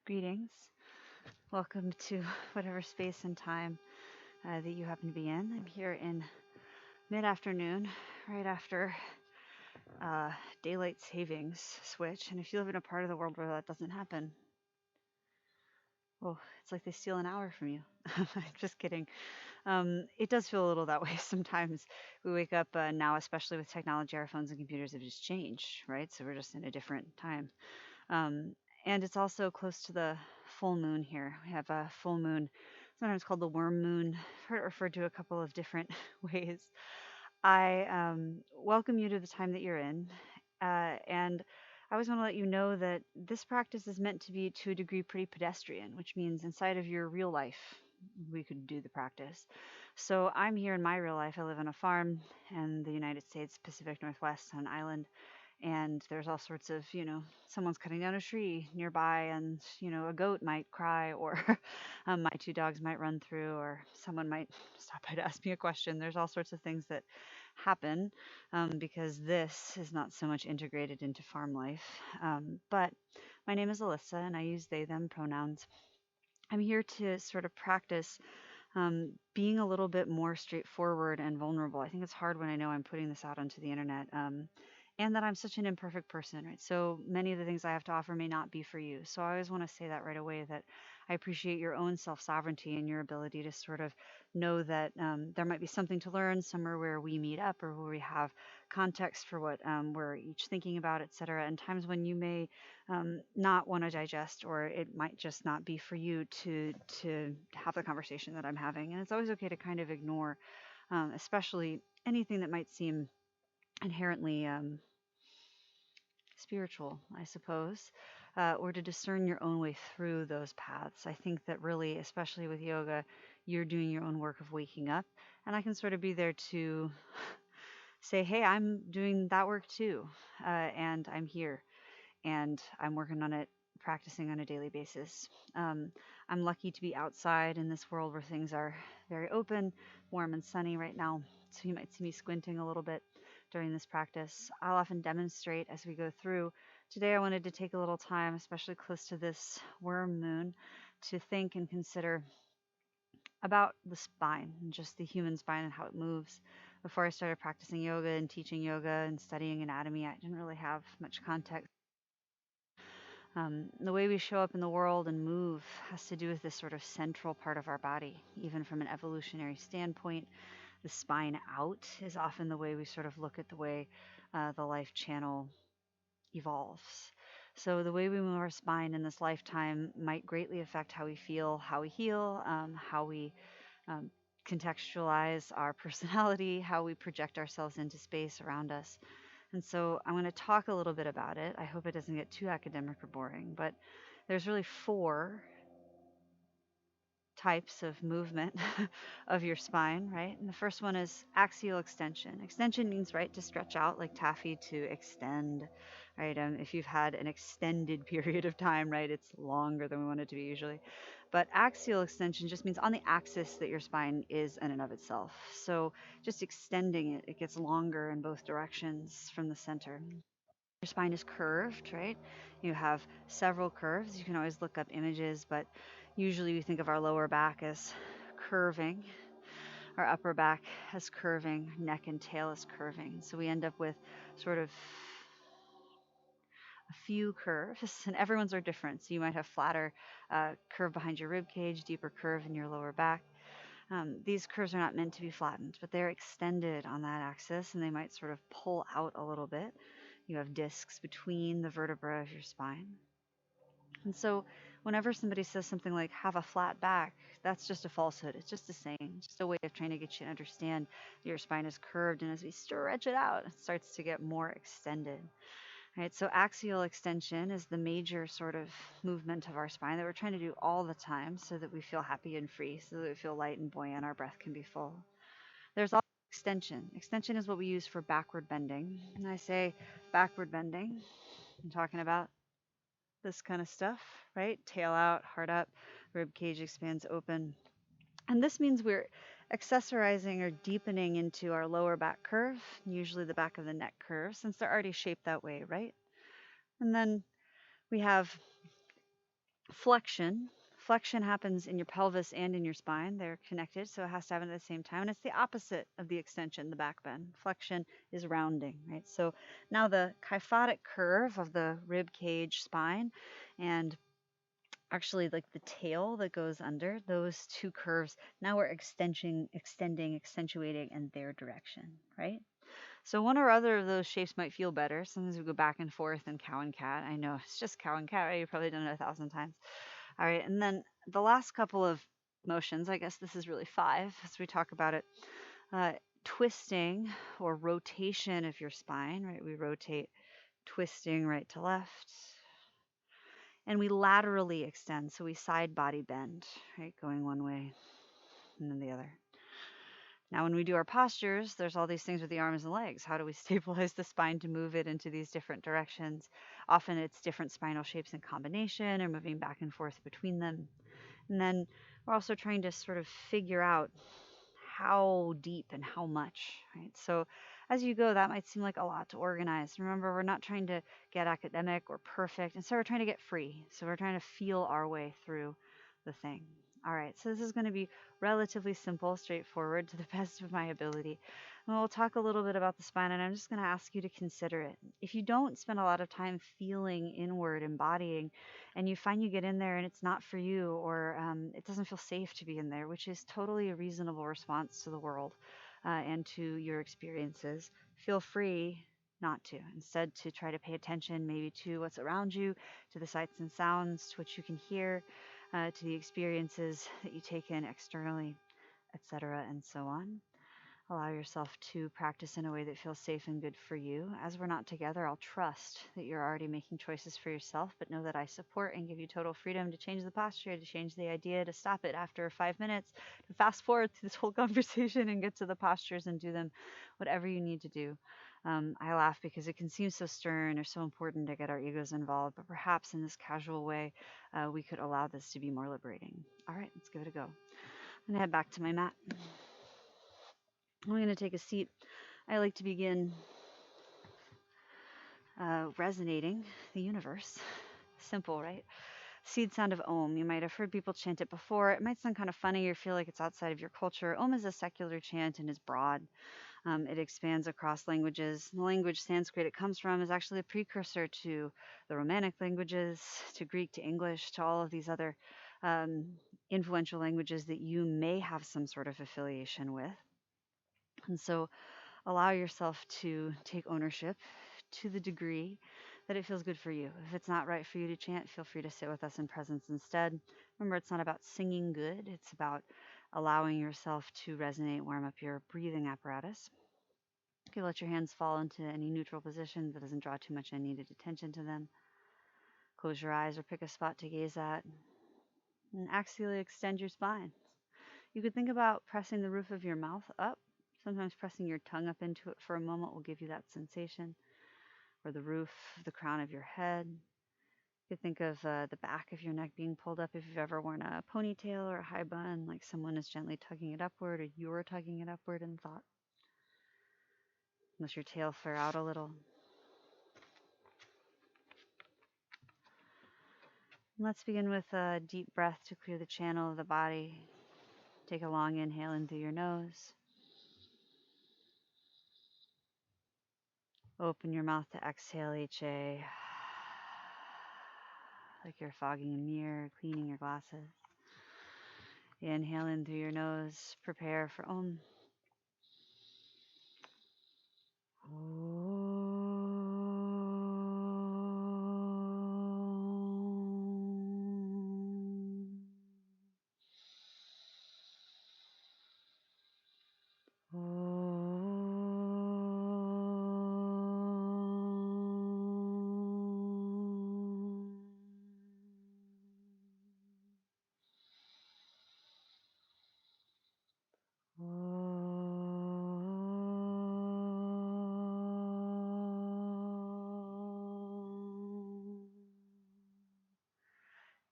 Greetings. Welcome to whatever space and time that you happen to be in. I'm here in mid-afternoon, right after daylight savings switch. And if you live in a part of the world where that doesn't happen, well, it's like they steal an hour from you. Just kidding. It does feel a little that way sometimes. We wake up now, especially with technology, our phones and computers have just changed, right? So we're just in a different time. Um, and it's also close to the full moon here. We have a full moon, sometimes called the worm moon. I've heard it referred to a couple of different ways. I welcome you to the time that you're in. And I always want to let you know that this practice is meant to be, to a degree, pretty pedestrian, which means inside of your real life, we could do the practice. So I'm here in my real life. I live on a farm in the United States, Pacific Northwest, on an island, and there's all sorts of, someone's cutting down a tree nearby, and a goat might cry, or my two dogs might run through, or someone might stop by to ask me a question. There's all sorts of things that happen because this is not so much integrated into farm life. But my name is Alyssa, and I use they them pronouns. I'm here to sort of practice being a little bit more straightforward and vulnerable. I think it's hard when I know I'm putting this out onto the internet, and that I'm such an imperfect person, right? So many of the things I have to offer may not be for you. So I always want to say that right away, that I appreciate your own self sovereignty and your ability to sort of know that there might be something to learn somewhere where we meet up, or where we have context for what we're each thinking about, etc. And times when you may not want to digest, or it might just not be for you to have the conversation that I'm having. And it's always okay to kind of ignore, especially anything that might seem inherently spiritual, I suppose, or to discern your own way through those paths. I think that really, especially with yoga, you're doing your own work of waking up, and I can sort of be there to say, hey, I'm doing that work too, and I'm here, and I'm working on it, practicing on a daily basis. I'm lucky to be outside in this world where things are very open, warm, and sunny right now. So you might see me squinting a little bit during this practice. I'll often demonstrate as we go through. Today, I wanted to take a little time, especially close to this worm moon, to think and consider about the spine and just the human spine and how it moves. Before I started practicing yoga and teaching yoga and studying anatomy, I didn't really have much context. The way we show up in the world and move has to do with this sort of central part of our body. Even from an evolutionary standpoint, the spine out is often the way we sort of look at the way the life channel evolves. So the way we move our spine in this lifetime might greatly affect how we feel, how we heal, how we um, contextualize our personality, how we project ourselves into space around us. And so I'm going to talk a little bit about it. I hope it doesn't get too academic or boring, but there's really four types of movement of your spine, right? And the first one is axial extension. Extension means, right, to stretch out, like taffy, to extend, right? If you've had an extended period of time, right, it's longer than we want it to be usually. But axial extension just means on the axis that your spine is in and of itself. So just extending it, it gets longer in both directions from the center. Your spine is curved, right? You have several curves. You can always look up images, but usually we think of our lower back as curving, our upper back as curving, neck and tail as curving. So we end up with sort of a few curves, and everyone's are different. So you might have flatter curve behind your rib cage, deeper curve in your lower back. These curves are not meant to be flattened, but they're extended on that axis, and they might sort of pull out a little bit. You have discs between the vertebrae of your spine. And so whenever somebody says something like have a flat back, that's just a falsehood. It's just a saying, just a way of trying to get you to understand that your spine is curved, and as we stretch it out, it starts to get more extended. Right, so axial extension is the major sort of movement of our spine that we're trying to do all the time so that we feel happy and free, so that we feel light and buoyant, our breath can be full. There's also extension. Extension is what we use for backward bending. And I say backward bending, I'm talking about this kind of stuff, right? Tail out, heart up, rib cage expands open. And this means we're accessorizing or deepening into our lower back curve, usually the back of the neck curve, since they're already shaped that way, right? And then we have Flexion. Flexion happens in your pelvis and in your spine. They're connected, so it has to happen at the same time. And it's the opposite of the extension, the back bend. Flexion is rounding, right? So now the kyphotic curve of the rib cage spine and actually like the tail that goes under, those two curves, now we're extending, accentuating in their direction, right? So one or other of those shapes might feel better. Sometimes we go back and forth in cow and cat. I know it's just cow and cat, right? You've probably done it 1,000 times. All right, and then the last couple of motions, I guess this is really 5 as we talk about it. Uh, Twisting or rotation of your spine, right? We rotate, twisting right to left, and we laterally extend. So we side body bend, right? Going one way and then the other. Now, when we do our postures, there's all these things with the arms and legs. How do we stabilize the spine to move it into these different directions? Often it's different spinal shapes in combination or moving back and forth between them. And then we're also trying to sort of figure out how deep and how much, right? So as you go, that might seem like a lot to organize. Remember, we're not trying to get academic or perfect. Instead, we're trying to get free. So we're trying to feel our way through the thing. All right, so this is going to be relatively simple, straightforward to the best of my ability. And we'll talk a little bit about the spine, and I'm just going to ask you to consider it. If you don't spend a lot of time feeling inward, embodying, and you find you get in there and it's not for you, or it doesn't feel safe to be in there, which is totally a reasonable response to the world and to your experiences, feel free not to. Instead, to try to pay attention maybe to what's around you, to the sights and sounds, to what you can hear, to the experiences that you take in externally, etc., and so on. Allow yourself to practice in a way that feels safe and good for you. As we're not together, I'll trust that you're already making choices for yourself, but know that I support and give you total freedom to change the posture, to change the idea, to stop it after 5 minutes, to fast forward through this whole conversation and get to the postures and do them, whatever you need to do. I laugh because it can seem so stern or so important to get our egos involved, but perhaps in this casual way, we could allow this to be more liberating. All right, let's give it a go. I'm going to head back to my mat. I'm going to take a seat. I like to begin resonating the universe. Simple, right? Seed sound of Om. You might have heard people chant it before. It might sound kind of funny or feel like it's outside of your culture. Om is a secular chant and is broad. It expands across languages. The language Sanskrit it comes from is actually a precursor to the Romanic languages, to Greek, to English, to all of these other um, influential languages that you may have some sort of affiliation with. And so allow yourself to take ownership to the degree that it feels good for you. If it's not right for you to chant, feel free to sit with us in presence instead. Remember, it's not about singing good, it's about allowing yourself to resonate, warm up your breathing apparatus. You can let your hands fall into any neutral position that doesn't draw too much unneeded attention to them. Close your eyes or pick a spot to gaze at. And axially extend your spine. You could think about pressing the roof of your mouth up. Sometimes pressing your tongue up into it for a moment will give you that sensation. Or the roof, the crown of your head. You could think of the back of your neck being pulled up if you've ever worn a ponytail or a high bun, like someone is gently tugging it upward or you're tugging it upward in thought. Let your tail flare out a little. Let's begin with a deep breath to clear the channel of the body. Take a long inhale in through your nose. Open your mouth to exhale, HA. Like you're fogging a mirror, cleaning your glasses. Inhale in through your nose. Prepare for Om.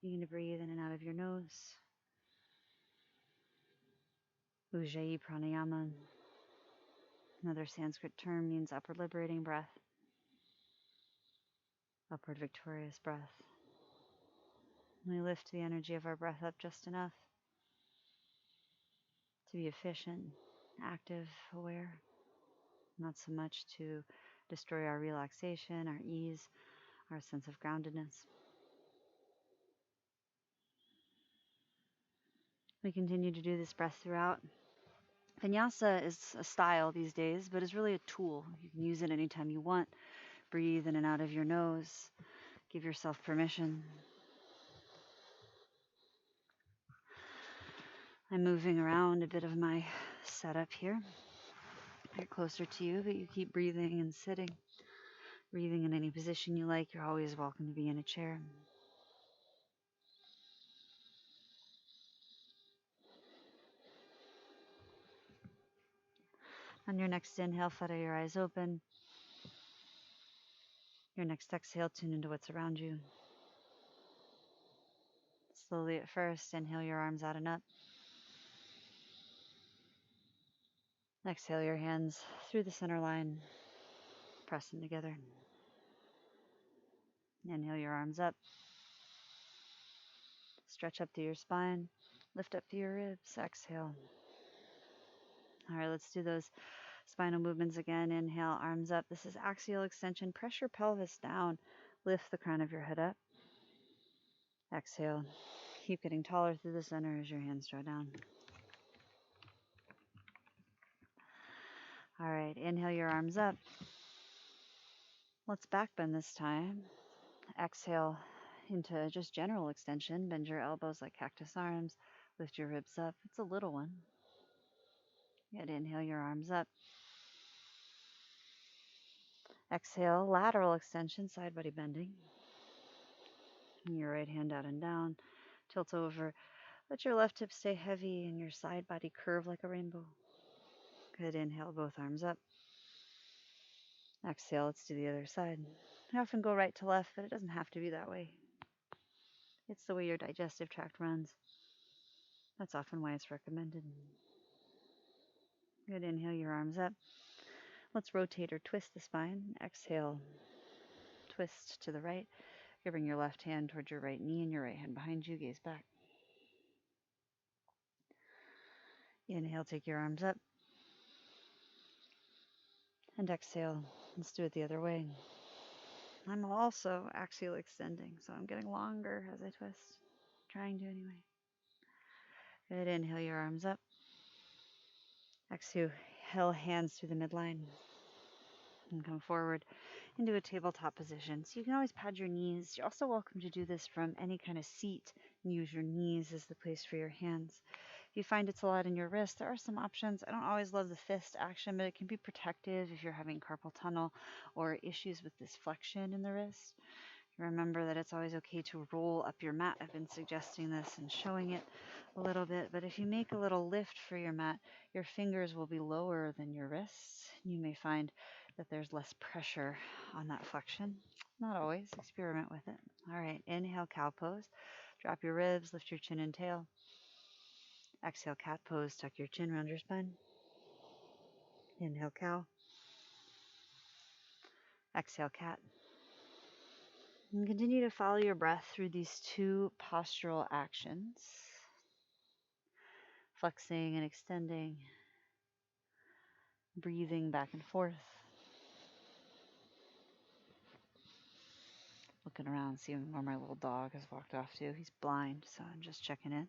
You're going to breathe in and out of your nose. Ujjayi pranayama, another Sanskrit term, means upward liberating breath, upward victorious breath. We lift the energy of our breath up just enough to be efficient, active, aware, not so much to destroy our relaxation, our ease, our sense of groundedness. We continue to do this breath throughout. Vinyasa is a style these days, but is really a tool. You can use it anytime you want. Breathe in and out of your nose. Give yourself permission. I'm moving around a bit of my setup here. Get closer to you, but you keep breathing and sitting. Breathing in any position you like. You're always welcome to be in a chair. On your next inhale, flutter your eyes open. Your next exhale, tune into what's around you. Slowly at first, inhale your arms out and up. Exhale your hands through the center line. Press them together. Inhale your arms up. Stretch up through your spine. Lift up through your ribs. Exhale. All right, let's do those spinal movements again. Inhale, arms up. This is axial extension. Press your pelvis down. Lift the crown of your head up. Exhale. Keep getting taller through the center as your hands draw down. All right, inhale your arms up. Let's back bend this time. Exhale into just general extension. Bend your elbows like cactus arms. Lift your ribs up. It's a little one. Good. Inhale your arms up. Exhale, lateral extension, side body bending. And your right hand out and down. Tilt over. Let your left hip stay heavy and your side body curve like a rainbow. Good. Inhale, both arms up. Exhale, let's do the other side. I often go right to left, but it doesn't have to be that way. It's the way your digestive tract runs. That's often why it's recommended. Good. Inhale your arms up. Let's rotate or twist the spine. Exhale, twist to the right. You bring your left hand towards your right knee and your right hand behind you. Gaze back. Inhale, take your arms up. And exhale. Let's do it the other way. I'm also axial extending, so I'm getting longer as I twist. Trying to anyway. Good. Inhale your arms up. Exhale, hands through the midline. And come forward into a tabletop position. So you can always pad your knees. You're also welcome to do this from any kind of seat and use your knees as the place for your hands. If you find it's a lot in your wrist, there are some options. I don't always love the fist action, but it can be protective if you're having carpal tunnel or issues with this flexion in the wrist. Remember that it's always okay to roll up your mat. I've been suggesting this and showing it a little bit, but if you make a little lift for your mat, your fingers will be lower than your wrists. You may find that there's less pressure on that flexion. Not always. Experiment with it. All right. Inhale, cow pose. Drop your ribs, lift your chin and tail. Exhale, cat pose. Tuck your chin, round your spine. Inhale, cow. Exhale, cat. And continue to follow your breath through these two postural actions. Flexing and extending. Breathing back and forth. Looking around, seeing where my little dog has walked off to. He's blind, so I'm just checking in.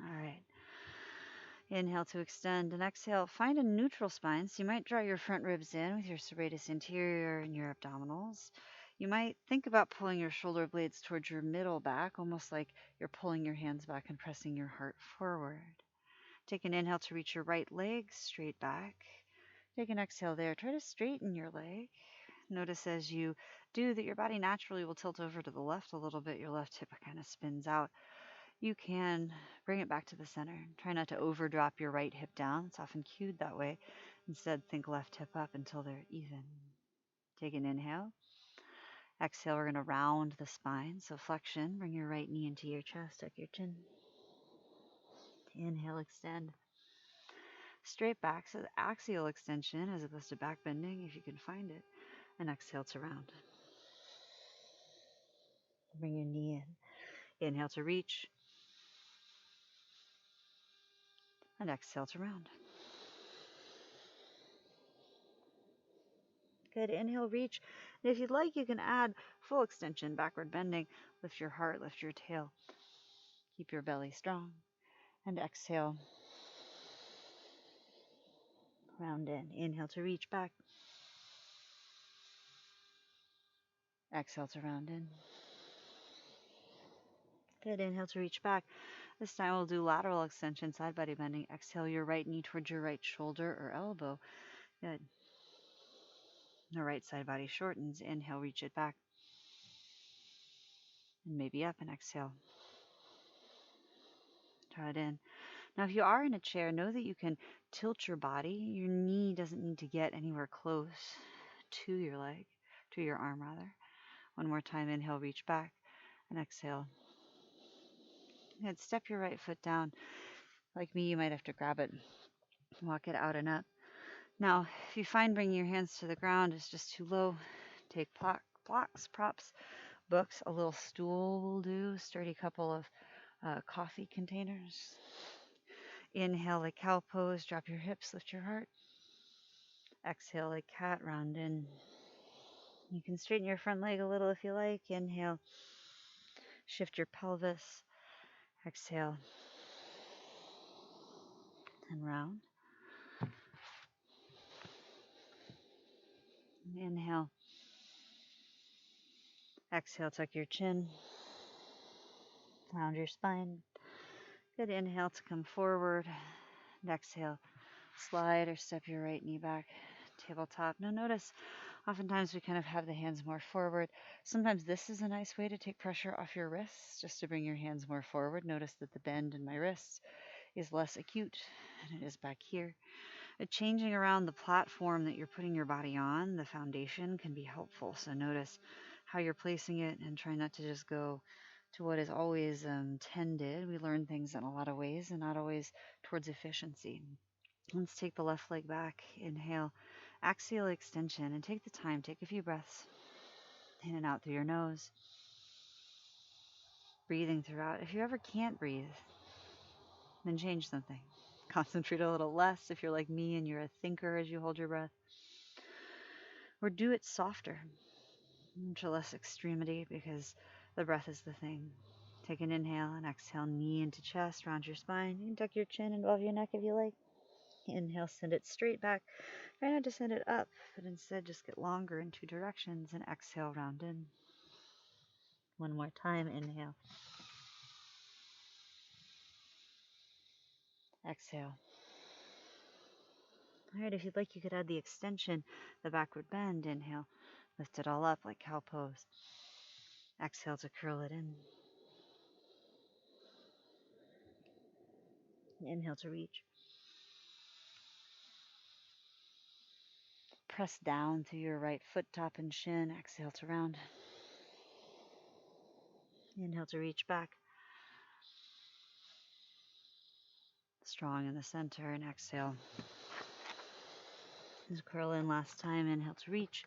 All right. Inhale to extend and exhale. Find a neutral spine. So you might draw your front ribs in with your serratus anterior and your abdominals. You might think about pulling your shoulder blades towards your middle back, almost like you're pulling your hands back and pressing your heart forward. Take an inhale to reach your right leg straight back. Take an exhale there. Try to straighten your leg. Notice as you do that your body naturally will tilt over to the left a little bit. Your left hip kind of spins out. You can bring it back to the center. Try not to overdrop your right hip down. It's often cued that way. Instead, think left hip up until they're even. Take an inhale. Exhale, we're going to round the spine. So flexion, bring your right knee into your chest, tuck your chin. Inhale, extend. straight back, so axial extension as opposed to back bending if you can find it, and exhale to round. Bring your knee in. Inhale to reach, and exhale to round. Good. Inhale, reach. And if you'd like, you can add full extension, backward bending. Lift your heart, lift your tail. Keep your belly strong. And exhale. Round in. Inhale to reach back. Exhale to round in. Good. Inhale to reach back. This time we'll do lateral extension, side body bending. Exhale your right knee towards your right shoulder or elbow. Good. The right side body shortens. Inhale, reach it back. And maybe up and exhale. Draw it in. Now, if you are in a chair, know that you can tilt your body. Your knee doesn't need to get anywhere close to your leg, to your arm rather. One more time, inhale, reach back, and exhale. And step your right foot down. Like me, you might have to grab it, walk it out and up. Now, if you find bringing your hands to the ground is just too low, take blocks, props, books, a little stool will do, sturdy couple of coffee containers. Inhale like cow pose, drop your hips, lift your heart. Exhale like cat, round in. You can straighten your front leg a little if you like. Inhale, shift your pelvis. Exhale, and round. Inhale. Exhale, tuck your chin. Round your spine. Good. Inhale to come forward. And exhale, slide or step your right knee back. Tabletop. Now notice, oftentimes we kind of have the hands more forward. Sometimes this is a nice way to take pressure off your wrists, just to bring your hands more forward. Notice that the bend in my wrists is less acute than it is back here. Changing around the platform that you're putting your body on, the foundation, can be helpful. So notice how you're placing it and try not to just go to what is always tended. We learn things in a lot of ways and not always towards efficiency. Let's take the left leg back. Inhale, axial extension, and take the time. Take a few breaths in and out through your nose. Breathing throughout. If you ever can't breathe, then change something. Concentrate a little less if you're like me and you're a thinker as you hold your breath. Or do it softer, to less extremity, because the breath is the thing. Take an inhale and exhale, knee into chest, round your spine. You can tuck your chin above your neck if you like. Inhale, send it straight back. Try not to send it up, but instead just get longer in two directions, and exhale, round in. One more time, inhale. Exhale. All right, if you'd like, you could add the extension, the backward bend. Inhale, lift it all up like cow pose. Exhale to curl it in. Inhale to reach. Press down through your right foot, top and shin. Exhale to round. Inhale to reach back. Strong in the center, and exhale. Just curl in last time. Inhale to reach.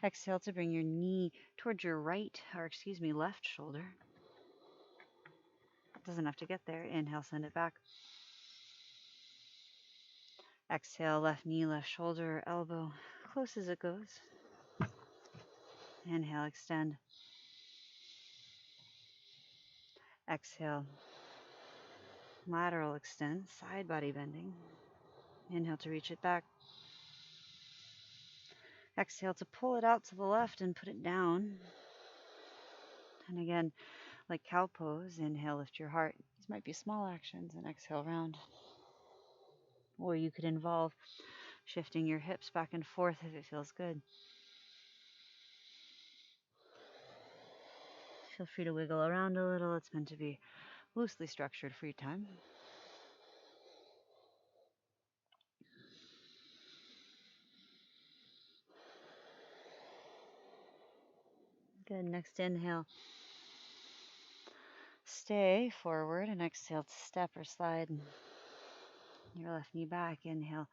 Exhale to bring your knee towards your left shoulder. It doesn't have to get there. Inhale, send it back. Exhale, left knee, left shoulder, elbow, close as it goes. Inhale, extend. Exhale, lateral extend, side body bending. Inhale to reach it back. Exhale to pull it out to the left and put it down. And again, like cow pose, inhale, lift your heart. These might be small actions, and exhale, round. Or you could involve shifting your hips back and forth if it feels good. Feel free to wiggle around a little. It's meant to be loosely structured free time. Good. Next inhale. Stay forward and exhale to step or slide your left knee back. Inhale,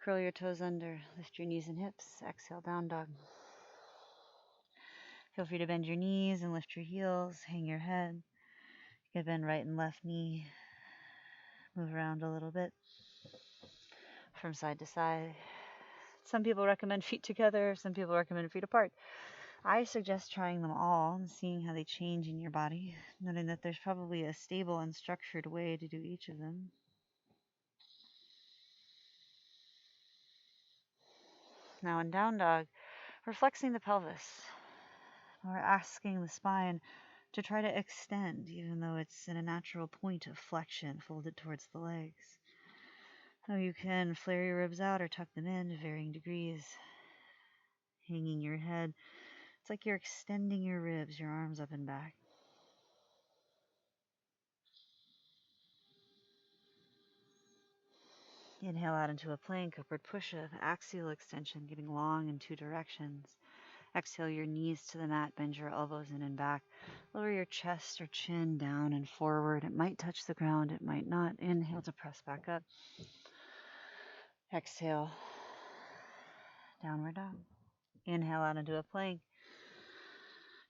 curl your toes under, lift your knees and hips. Exhale, down dog. Feel free to bend your knees and lift your heels, hang your head. You can bend right and left knee, move around a little bit from side to side. Some people recommend feet together, some people recommend feet apart. I suggest trying them all and seeing how they change in your body, noting that there's probably a stable and structured way to do each of them. Now in down dog, we're flexing the pelvis. We're asking the spine to try to extend, even though it's in a natural point of flexion, folded towards the legs. So you can flare your ribs out or tuck them in to varying degrees. Hanging your head, it's like you're extending your ribs, your arms up and back. Inhale out into a plank, upward push-up, axial extension, getting long in two directions. Exhale your knees to the mat, bend your elbows in and back. Lower your chest or chin down and forward. It might touch the ground, it might not. Inhale to press back up. Exhale, downward dog. Inhale out into a plank.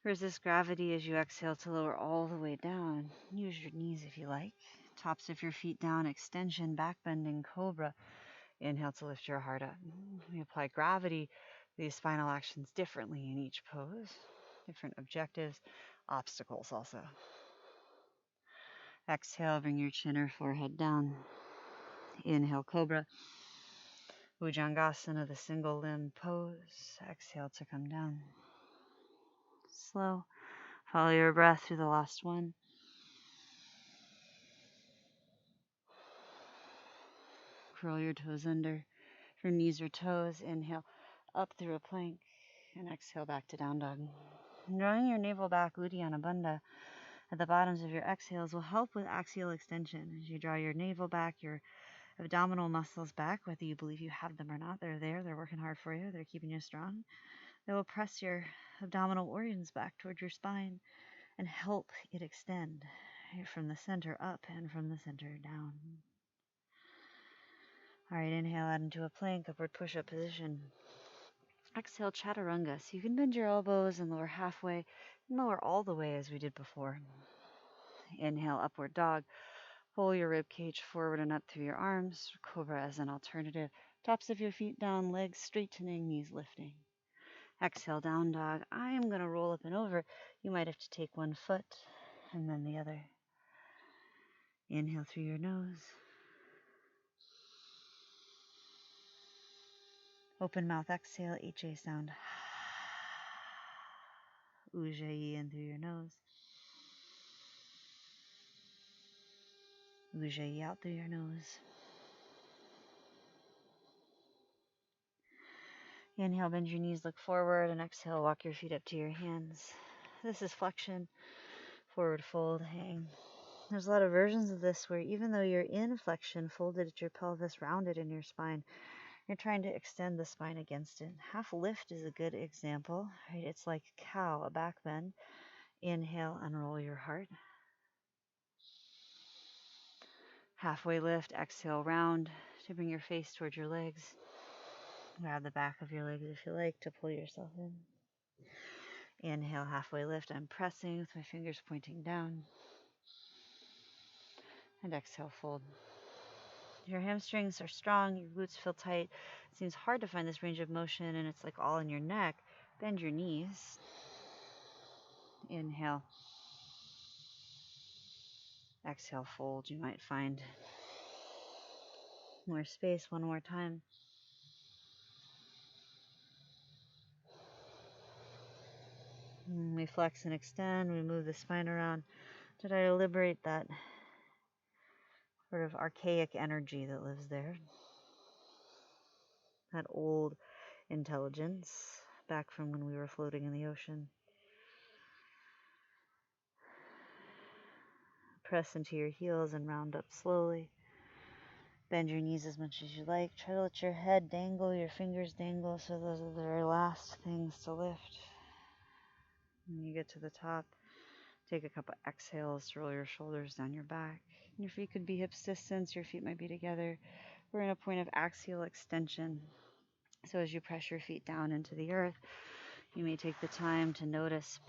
Resist gravity as you exhale to lower all the way down. Use your knees if you like. Tops of your feet down, extension, back bending, cobra. Inhale to lift your heart up. We apply gravity, these spinal actions differently in each pose. Different objectives, obstacles also. Exhale, bring your chin or forehead down. Inhale, cobra. Bhujangasana, the single limb pose. Exhale to come down. Slow. Follow your breath through the last one. Curl your toes under from knees or toes. Inhale up through a plank and exhale back to down dog. Drawing your navel back, Uddiyana Bandha, at the bottoms of your exhales will help with axial extension. As you draw your navel back, your abdominal muscles back, whether you believe you have them or not, they're there, they're working hard for you, they're keeping you strong. They will press your abdominal organs back towards your spine and help it extend from the center up and from the center down. All right, inhale out into a plank, upward push-up position. Exhale, chaturanga. So you can bend your elbows and lower halfway and lower all the way as we did before. Inhale, upward dog. Pull your rib cage forward and up through your arms. Cobra as an alternative. Tops of your feet down, legs straightening, knees lifting. Exhale, down dog. I am going to roll up and over. You might have to take one foot and then the other. Inhale through your nose. Open mouth, exhale, HA sound. Ujjayi in through your nose. Ujjayi out through your nose. Inhale, bend your knees, look forward, and exhale, walk your feet up to your hands. This is flexion, forward fold, hang. There's a lot of versions of this where even though you're in flexion, folded at your pelvis, rounded in your spine, you're trying to extend the spine against it. Half lift is a good example, right? It's like cow, a back bend. Inhale, unroll your heart. Halfway lift, exhale, round to bring your face towards your legs. Grab the back of your legs if you like to pull yourself in. Inhale, halfway lift. I'm pressing with my fingers pointing down. And exhale, fold. Your hamstrings are strong, your glutes feel tight. It seems hard to find this range of motion, and it's like all in your neck. Bend your knees. Inhale. Exhale, fold. You might find more space one more time. We flex and extend. We move the spine around to try to liberate that sort of archaic energy that lives there. That old intelligence back from when we were floating in the ocean. Press into your heels and round up slowly. Bend your knees as much as you like. Try to let your head dangle, your fingers dangle, so those are the very last things to lift. When you get to the top, Take a couple exhales to roll your shoulders down your back. Your feet could be hips distance, your feet might be together. We're in a point of axial extension. So as you press your feet down into the earth, you may take the time to notice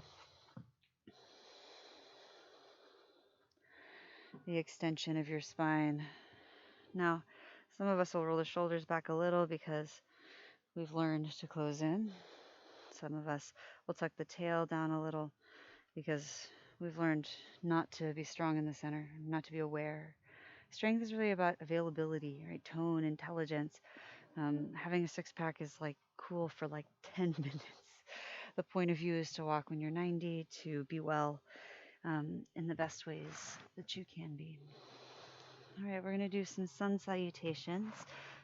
the extension of your spine. Now, some of us will roll the shoulders back a little because we've learned to close in. Some of us will tuck the tail down a little because we've learned not to be strong in the center, not to be aware. Strength is really about availability, right? Tone, intelligence. Having a six pack is like cool for like 10 minutes. The point of view is to walk when you're 90, to be well in the best ways that you can be. All right, we're going to do some sun salutations,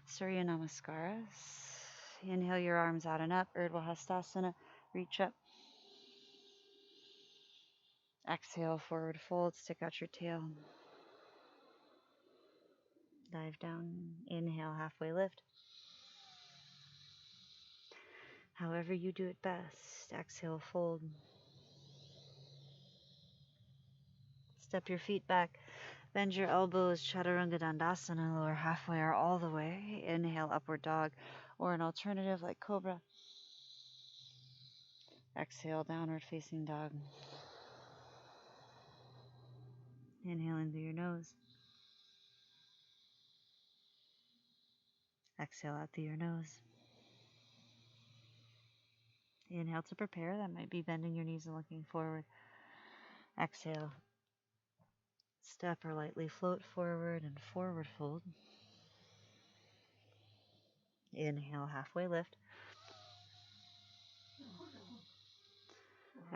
Surya Namaskaras. Inhale your arms out and up, Urdhva Hastasana, reach up. Exhale, forward fold, stick out your tail. Dive down, inhale, halfway lift. However you do it best, exhale, fold. Step your feet back, bend your elbows, Chaturanga Dandasana, lower halfway or all the way. Inhale, upward dog, or an alternative like cobra. Exhale, downward facing dog. Inhale in through your nose. Exhale out through your nose. Inhale to prepare. That might be bending your knees and looking forward. Exhale. Step or lightly float forward and forward fold. Inhale, halfway lift.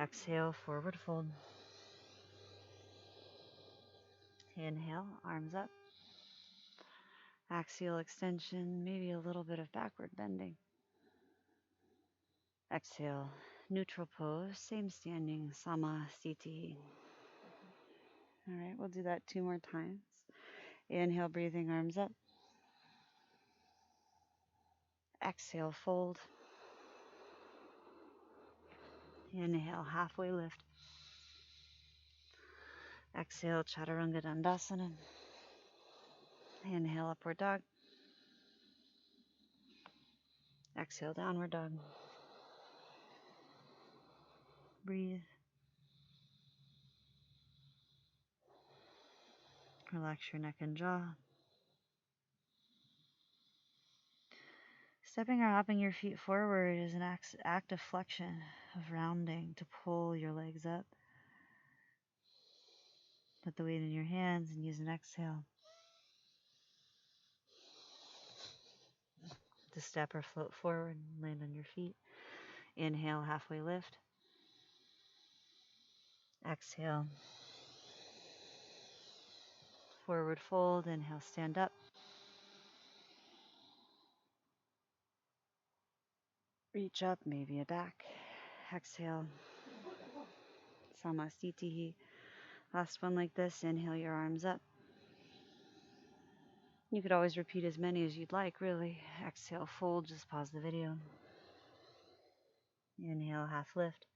Exhale, forward fold. Inhale, arms up. Axial extension, maybe a little bit of backward bending. Exhale, neutral pose, same standing, Samasthiti. All right, we'll do that 2 more times. Inhale, breathing, arms up. Exhale, fold. Inhale, halfway lift. Exhale, Chaturanga Dandasana. Inhale, upward dog. Exhale, downward dog. Breathe. Relax your neck and jaw. Stepping or hopping your feet forward is an act of flexion, of rounding, to pull your legs up. Put the weight in your hands and use an exhale to step or float forward and land on your feet. Inhale, halfway lift. Exhale, forward fold. Inhale, stand up. Reach up, maybe a back. Exhale, Samasthiti. Last one like this. Inhale your arms up. You could always repeat as many as you'd like, really. Exhale, fold. Just pause the video. Inhale, half lift.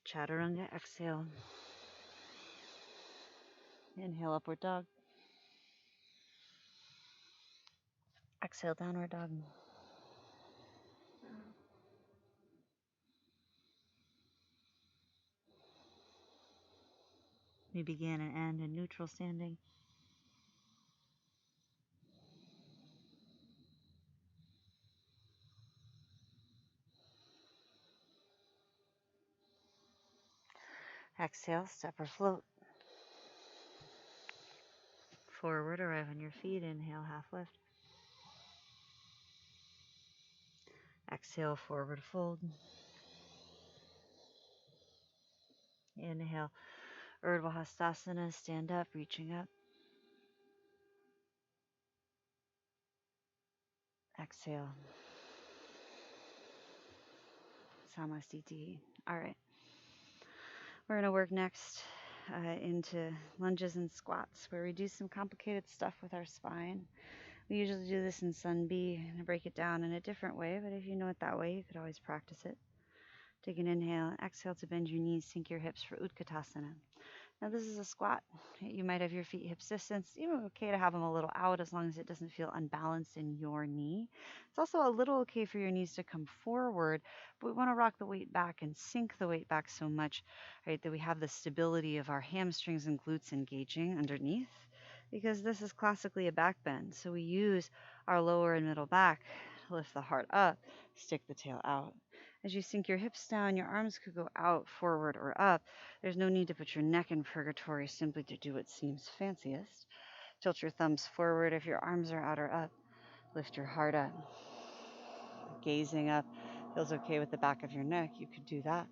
Chaturanga, exhale. Inhale, upward dog. Exhale, downward dog. We begin and end in neutral standing. Exhale, step or float. Forward, arrive on your feet. Inhale, half lift. Exhale, forward fold. Inhale, Urdhva Hastasana, stand up, reaching up. Exhale. Samasthiti. All right. We're going to work next into lunges and squats, where we do some complicated stuff with our spine. We usually do this in Sun B and break it down in a different way, but if you know it that way, you could always practice it. Take an inhale and exhale to bend your knees, sink your hips for Utkatasana. Now this is a squat. You might have your feet hip distance. Even okay to have them a little out as long as it doesn't feel unbalanced in your knee. It's also a little okay for your knees to come forward, but we want to rock the weight back and sink the weight back so much, right, that we have the stability of our hamstrings and glutes engaging underneath, because this is classically a back bend. So we use our lower and middle back to lift the heart up, stick the tail out. As you sink your hips down, your arms could go out, forward, or up. There's no need to put your neck in purgatory simply to do what seems fanciest. Tilt your thumbs forward if your arms are out or up. Lift your heart up. Gazing up feels okay with the back of your neck. You could do that.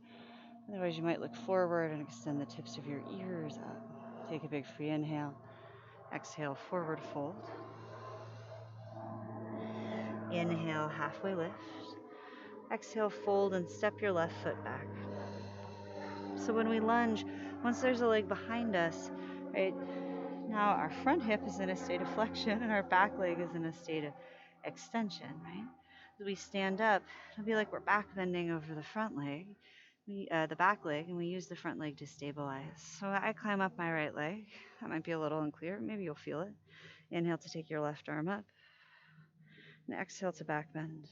Otherwise, you might look forward and extend the tips of your ears up. Take a big free inhale. Exhale, forward fold. Inhale, halfway lift. Exhale, fold and step your left foot back. So when we lunge, once there's a leg behind us, right, now our front hip is in a state of flexion and our back leg is in a state of extension, right? As we stand up, it'll be like we're back bending over the front leg, the back leg, and we use the front leg to stabilize. So I climb up my right leg. That might be a little unclear. Maybe you'll feel it. Inhale to take your left arm up, and exhale to back bend.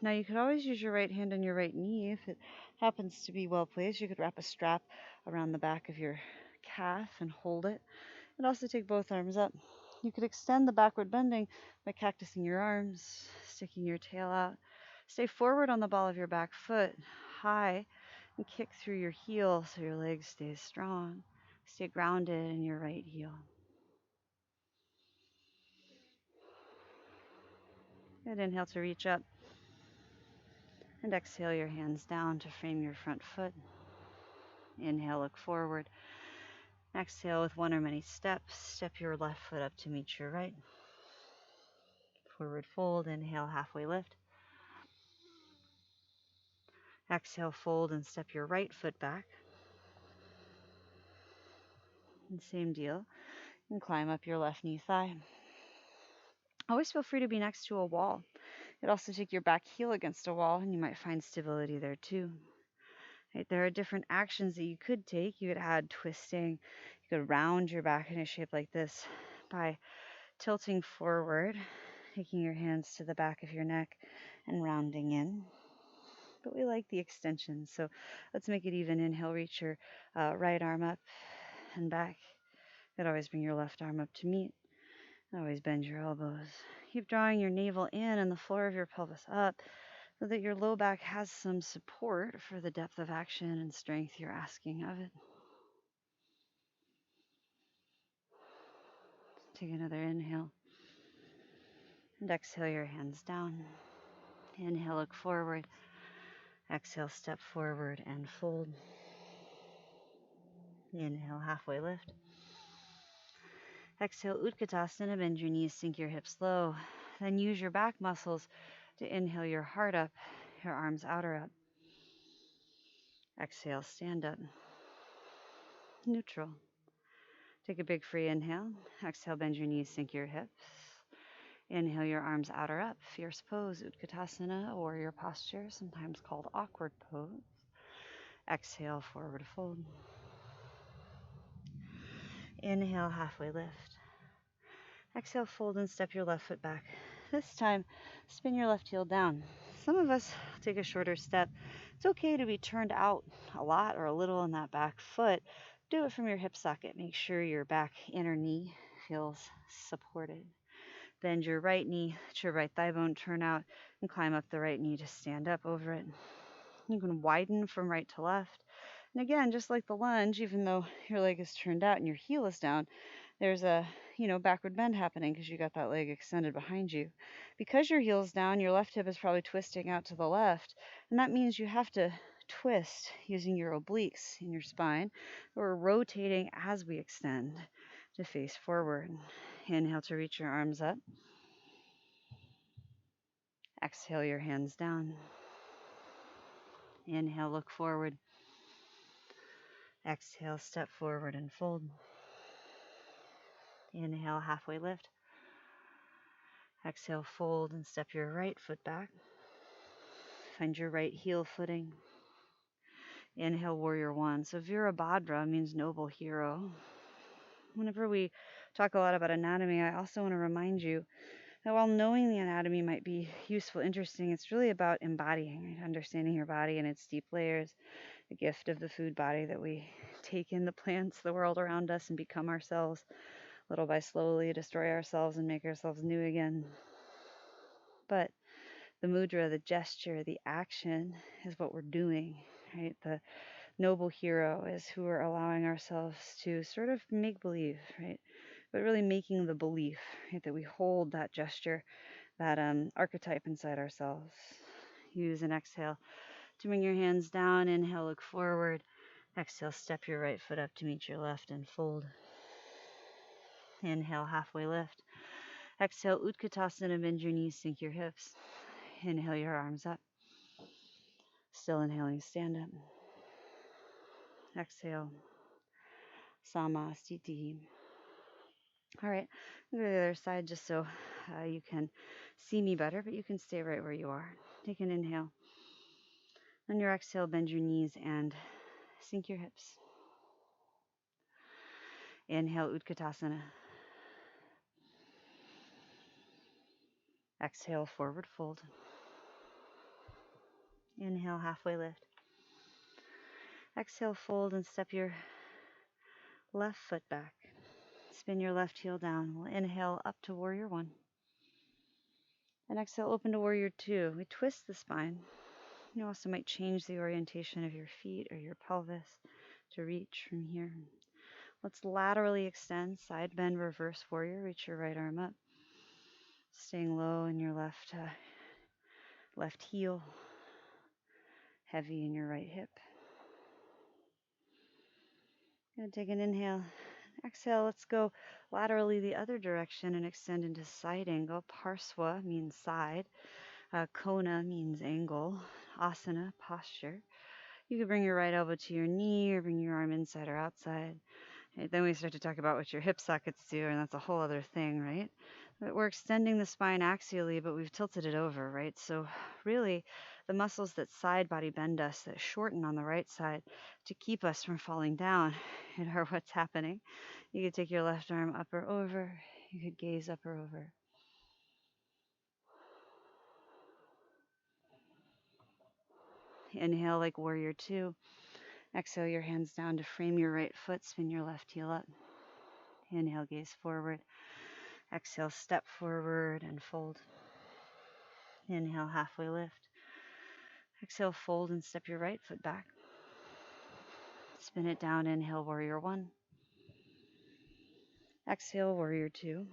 Now you could always use your right hand on your right knee if it happens to be well placed. You could wrap a strap around the back of your calf and hold it. And also take both arms up. You could extend the backward bending by cactusing your arms, sticking your tail out. Stay forward on the ball of your back foot, high, and kick through your heel so your leg stays strong. Stay grounded in your right heel. Good. Inhale to reach up. And exhale your hands down to frame your front foot. Inhale, look forward. Exhale with one or many steps. Step your left foot up to meet your right. Forward fold. Inhale, halfway lift. Exhale, fold and step your right foot back. And same deal. And climb up your left knee thigh. Always feel free to be next to a wall. You could also take your back heel against a wall and you might find stability there too. Right, there are different actions that you could take. You could add twisting. You could round your back in a shape like this by tilting forward, taking your hands to the back of your neck and rounding in. But we like the extension, so let's make it even. Inhale, reach your right arm up and back. You could always bring your left arm up to meet. Always bend your elbows. Keep drawing your navel in and the floor of your pelvis up so that your low back has some support for the depth of action and strength you're asking of it. Take another inhale. And exhale your hands down. Inhale, look forward. Exhale, step forward and fold. Inhale, halfway lift. Exhale, Utkatasana, bend your knees, sink your hips low. Then use your back muscles to inhale your heart up, your arms out or up. Exhale, stand up. Neutral. Take a big free inhale. Exhale, bend your knees, sink your hips. Inhale your arms out or up. Fierce pose, Utkatasana, warrior posture, sometimes called awkward pose. Exhale, forward fold. Inhale, halfway lift. Exhale, fold and step your left foot back. This time, spin your left heel down. Some of us take a shorter step. It's okay to be turned out a lot or a little on that back foot. Do it from your hip socket. Make sure your back inner knee feels supported. Bend your right knee, let your right thigh bone turn out, and climb up the right knee to stand up over it. You can widen from right to left. And again, just like the lunge, even though your leg is turned out and your heel is down, there's a backward bend happening because you got that leg extended behind you. Because your heel's down, your left hip is probably twisting out to the left, and that means you have to twist using your obliques in your spine. We're rotating as we extend to face forward. Inhale to reach your arms up. Exhale your hands down. Inhale, look forward. Exhale, step forward and fold. Inhale, halfway lift. Exhale, fold and step your right foot back. Find your right heel footing. Inhale, warrior one. So Virabhadra means noble hero. Whenever we talk a lot about anatomy, I also want to remind you that while knowing the anatomy might be useful, interesting, it's really about embodying, right? Understanding your body and its deep layers, the gift of the food body that we take in the plants, the world around us, and become ourselves, little by slowly destroy ourselves and make ourselves new again. But the mudra, the gesture, the action is what we're doing, right? The noble hero is who we're allowing ourselves to sort of make believe, right? But really making the belief, right, that we hold that gesture, that archetype inside ourselves. Use an exhale to bring your hands down. Inhale, look forward. Exhale, step your right foot up to meet your left and fold. Inhale, halfway lift. Exhale, Utkatasana, bend your knees, sink your hips. Inhale your arms up. Still inhaling, stand up. Exhale, Samasthiti. All right, go to the other side just so you can see me better, but you can stay right where you are. Take an inhale. On your exhale, bend your knees and sink your hips. Inhale, Utkatasana. Exhale, forward fold. Inhale, halfway lift. Exhale, fold and step your left foot back. Spin your left heel down. We'll inhale up to warrior one. And exhale, open to warrior two. We twist the spine. You also might change the orientation of your feet or your pelvis to reach from here. Let's laterally extend, side bend, reverse warrior. Reach your right arm up. Staying low in your left heel. Heavy in your right hip. Gonna take an inhale. Exhale, let's go laterally the other direction and extend into side angle. Parsva means side. Kona means angle. Asana, posture. You could bring your right elbow to your knee or bring your arm inside or outside. Right, then we start to talk about what your hip sockets do, and that's a whole other thing, right? But we're extending the spine axially, but we've tilted it over, right? So really, the muscles that side body bend us, that shorten on the right side to keep us from falling down, are what's happening. You could take your left arm up or over. You could gaze up or over. Inhale like warrior two. Exhale your hands down to frame your right foot. Spin your left heel up. Inhale, gaze forward. Exhale, step forward and fold. Inhale, halfway lift. Exhale, fold and step your right foot back. Spin it down. Inhale, warrior one. Exhale, warrior two.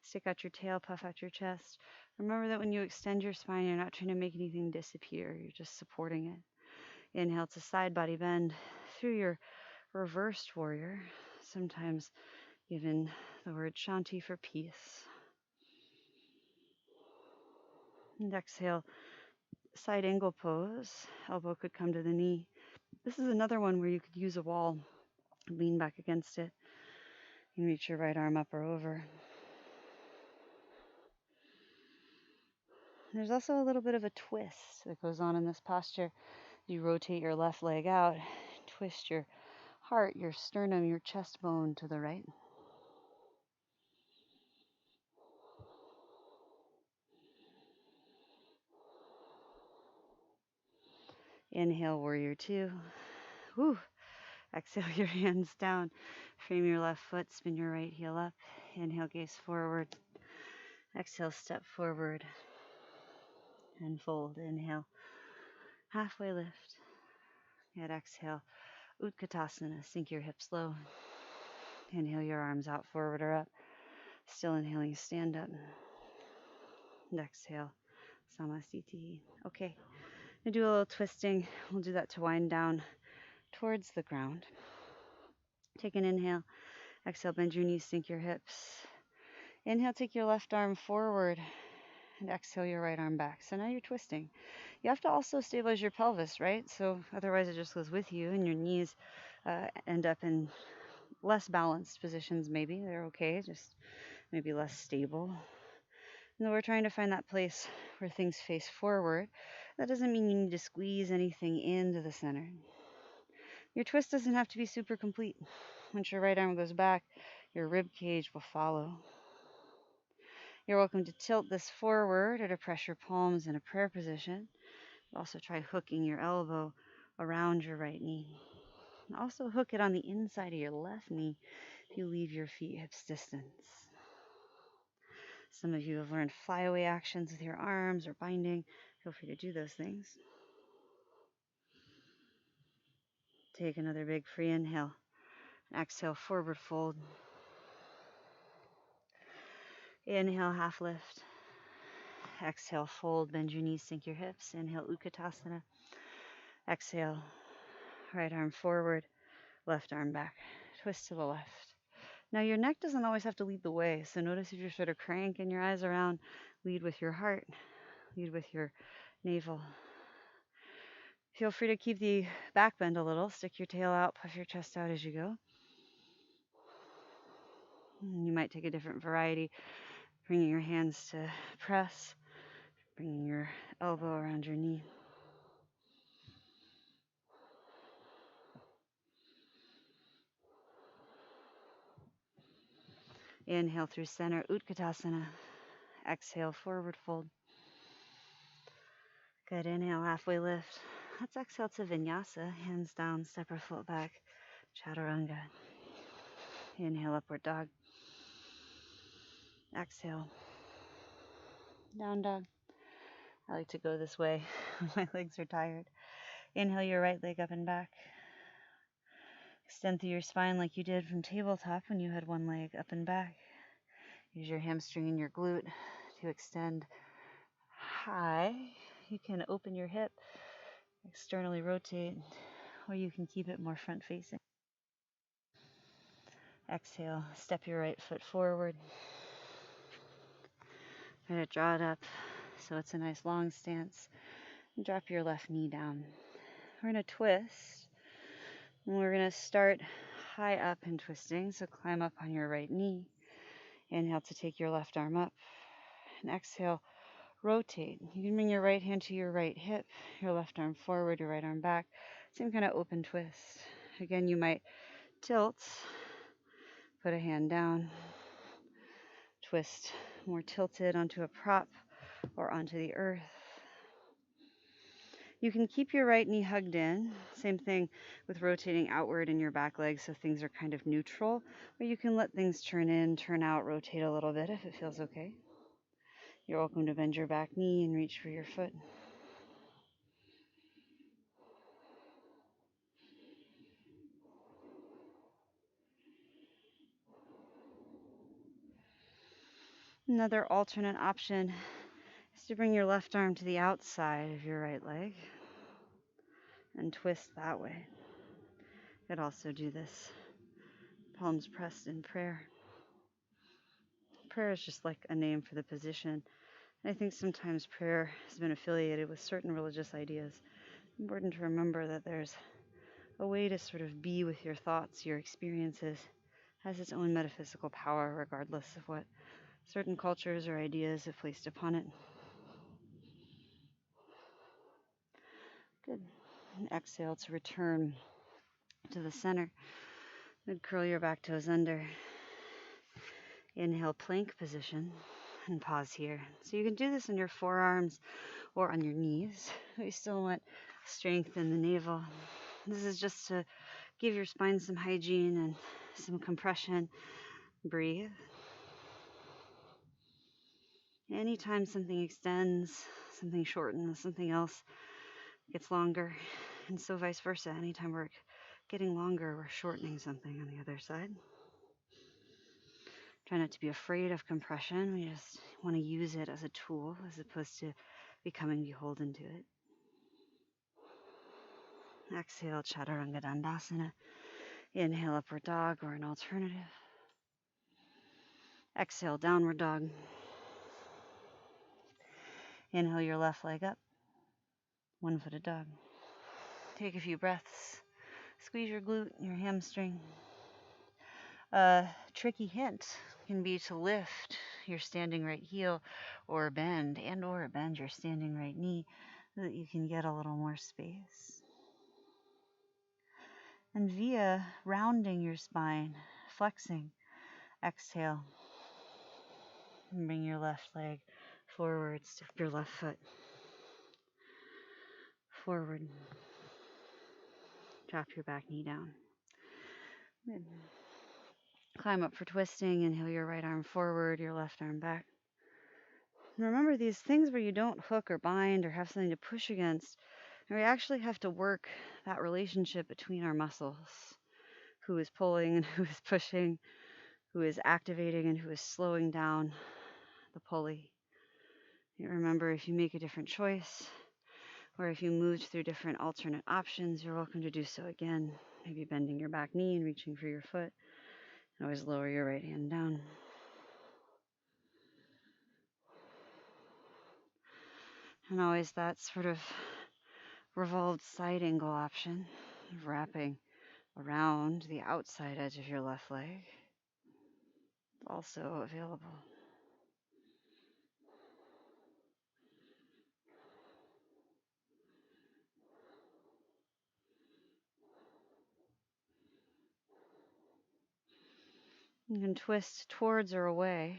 Stick out your tail, puff out your chest. Remember that when you extend your spine, you're not trying to make anything disappear. You're just supporting it. Inhale to side body bend through your reversed warrior, sometimes given the word Shanti for peace. And exhale, side angle pose. Elbow could come to the knee. This is another one where you could use a wall, lean back against it, and reach your right arm up or over. There's also a little bit of a twist that goes on in this posture. You rotate your left leg out, twist your heart, your sternum, your chest bone to the right. Inhale, warrior two. Woo. Exhale your hands down. Frame your left foot, spin your right heel up. Inhale, gaze forward. Exhale, step forward and fold. Inhale, halfway lift. And exhale, Utkatasana. Sink your hips low. Inhale your arms out, forward or up. Still inhaling, stand up. And exhale, Samasthiti. Okay, I'm gonna do a little twisting. We'll do that to wind down towards the ground. Take an inhale. Exhale, bend your knees, sink your hips. Inhale, take your left arm forward and exhale your right arm back. So now you're twisting. You have to also stabilize your pelvis, right? So otherwise it just goes with you and your knees end up in less balanced positions maybe. They're okay, just maybe less stable. And we're trying to find that place where things face forward. That doesn't mean you need to squeeze anything into the center. Your twist doesn't have to be super complete. Once your right arm goes back, your rib cage will follow. You're welcome to tilt this forward or to press your palms in a prayer position. Also try hooking your elbow around your right knee. And also hook it on the inside of your left knee if you leave your feet hips distance. Some of you have learned flyaway actions with your arms or binding. Feel free to do those things. Take another big free inhale. Exhale, forward fold. Inhale, half lift. Exhale, fold, bend your knees, sink your hips. Inhale, Utkatasana. Exhale, right arm forward, left arm back. Twist to the left. Now your neck doesn't always have to lead the way, so notice if you're sort of cranking your eyes around, lead with your heart, lead with your navel. Feel free to keep the back bend a little. Stick your tail out, puff your chest out as you go. You might take a different variety, bringing your hands to press, bringing your elbow around your knee. Inhale through center, Utkatasana. Exhale, forward fold. Good, inhale, halfway lift. Let's exhale to Vinyasa, hands down, step or float back, Chaturanga. Inhale, upward dog. Exhale, down dog. I like to go this way when my legs are tired. Inhale your right leg up and back. Extend through your spine like you did from tabletop when you had one leg up and back. Use your hamstring and your glute to extend high. You can open your hip, externally rotate, or you can keep it more front facing. Exhale, step your right foot forward. Try to draw it up so it's a nice long stance. And drop your left knee down. We're going to twist. And we're going to start high up and twisting. So climb up on your right knee. Inhale to take your left arm up. And exhale, rotate. You can bring your right hand to your right hip, your left arm forward, your right arm back. Same kind of open twist. Again, you might tilt, put a hand down, twist more tilted onto a prop or onto the earth. You can keep your right knee hugged in. Same thing with rotating outward in your back leg so things are kind of neutral. Or you can let things turn in, turn out, rotate a little bit if it feels okay. You're welcome to bend your back knee and reach for your foot. Another alternate option is to bring your left arm to the outside of your right leg and twist that way. You could also do this, palms pressed in prayer. Prayer is just like a name for the position. And I think sometimes prayer has been affiliated with certain religious ideas. It's important to remember that there's a way to sort of be with your thoughts, your experiences, has its own metaphysical power regardless of what certain cultures or ideas have placed upon it. Good. And exhale to return to the center. Then curl your back toes under. Inhale, plank position, and pause here. So you can do this on your forearms or on your knees. We still want strength in the navel. This is just to give your spine some hygiene and some compression. Breathe. Anytime something extends, something shortens, something else gets longer, and so vice versa. Anytime we're getting longer, we're shortening something on the other side. Try not to be afraid of compression. We just want to use it as a tool as opposed to becoming beholden to it. Exhale, Chaturanga Dandasana. Inhale, upward dog or an alternative. Exhale, downward dog. Inhale your left leg up. One-footed dog. Take a few breaths. Squeeze your glute, your hamstring. A tricky hint can be to lift your standing right heel or bend your standing right knee so that you can get a little more space. And via rounding your spine, flexing, exhale. And bring your left leg forward, stick your left foot forward. Drop your back knee down. Good. Climb up for twisting. Inhale your right arm forward, your left arm back. And remember these things where you don't hook or bind or have something to push against. And we actually have to work that relationship between our muscles. Who is pulling and who is pushing, who is activating and who is slowing down the pulley. You remember, if you make a different choice or if you moved through different alternate options, you're welcome to do so again. Maybe bending your back knee and reaching for your foot. And always lower your right hand down. And always that sort of revolved side angle option of wrapping around the outside edge of your left leg. Also available. You can twist towards or away,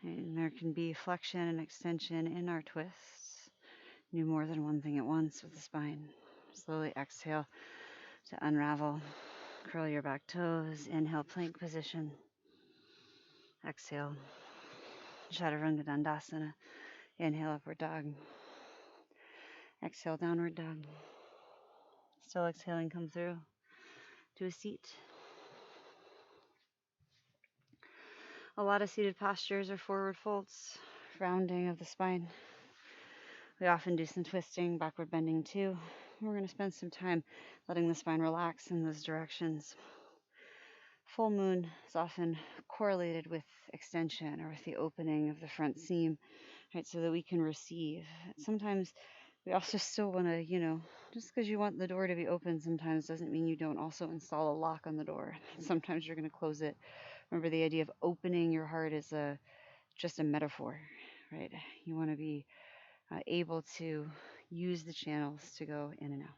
and there can be flexion and extension in our twists. Do more than one thing at once with the spine. Slowly exhale to unravel. Curl your back toes. Inhale, plank position. Exhale, Chaturanga Dandasana. Inhale, upward dog. Exhale, downward dog. Still exhaling, come through to a seat. A lot of seated postures are forward folds, rounding of the spine. We often do some twisting, backward bending too. We're going to spend some time letting the spine relax in those directions. Full moon is often correlated with extension or with the opening of the front seam, right, so that we can receive. Sometimes we also still want to, just because you want the door to be open sometimes doesn't mean you don't also install a lock on the door. Sometimes you're going to close it. Remember, the idea of opening your heart is just a metaphor, right? You want to be able to use the channels to go in and out.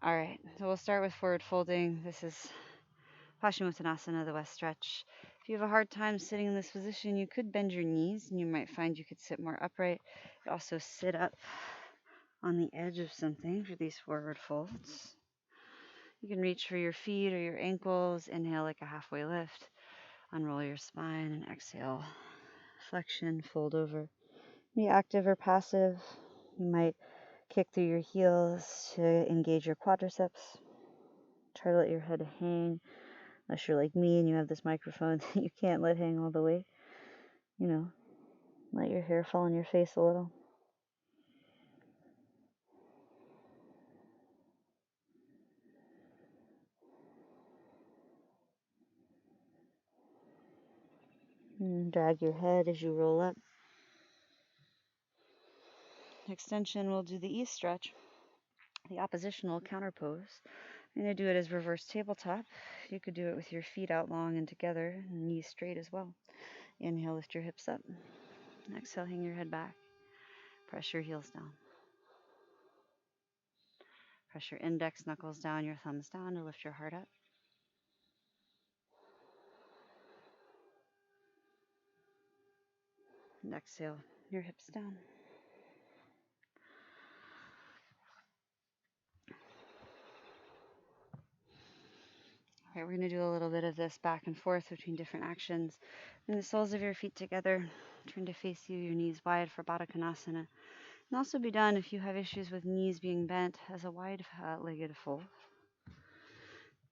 All right, so we'll start with forward folding. This is Paschimottanasana, the west stretch. If you have a hard time sitting in this position, you could bend your knees and you might find you could sit more upright. You could also sit up on the edge of something for these forward folds. You can reach for your feet or your ankles. Inhale like a halfway lift. Unroll your spine and exhale. Flexion, fold over. Be active or passive. You might kick through your heels to engage your quadriceps. Try to let your head hang. Unless you're like me and you have this microphone that you can't let hang all the way. Let your hair fall on your face a little. And drag your head as you roll up. Extension, we'll do the east stretch, the oppositional counter pose. I'm going to do it as reverse tabletop. You could do it with your feet out long and together, and knees straight as well. Inhale, lift your hips up. Exhale, hang your head back. Press your heels down. Press your index knuckles down, your thumbs down to lift your heart up. And exhale, your hips down. All right, we're going to do a little bit of this back and forth between different actions. Bring the soles of your feet together. Turn to face you, your knees wide for Baddha Konasana. Can also be done if you have issues with knees being bent as a wide-legged fold.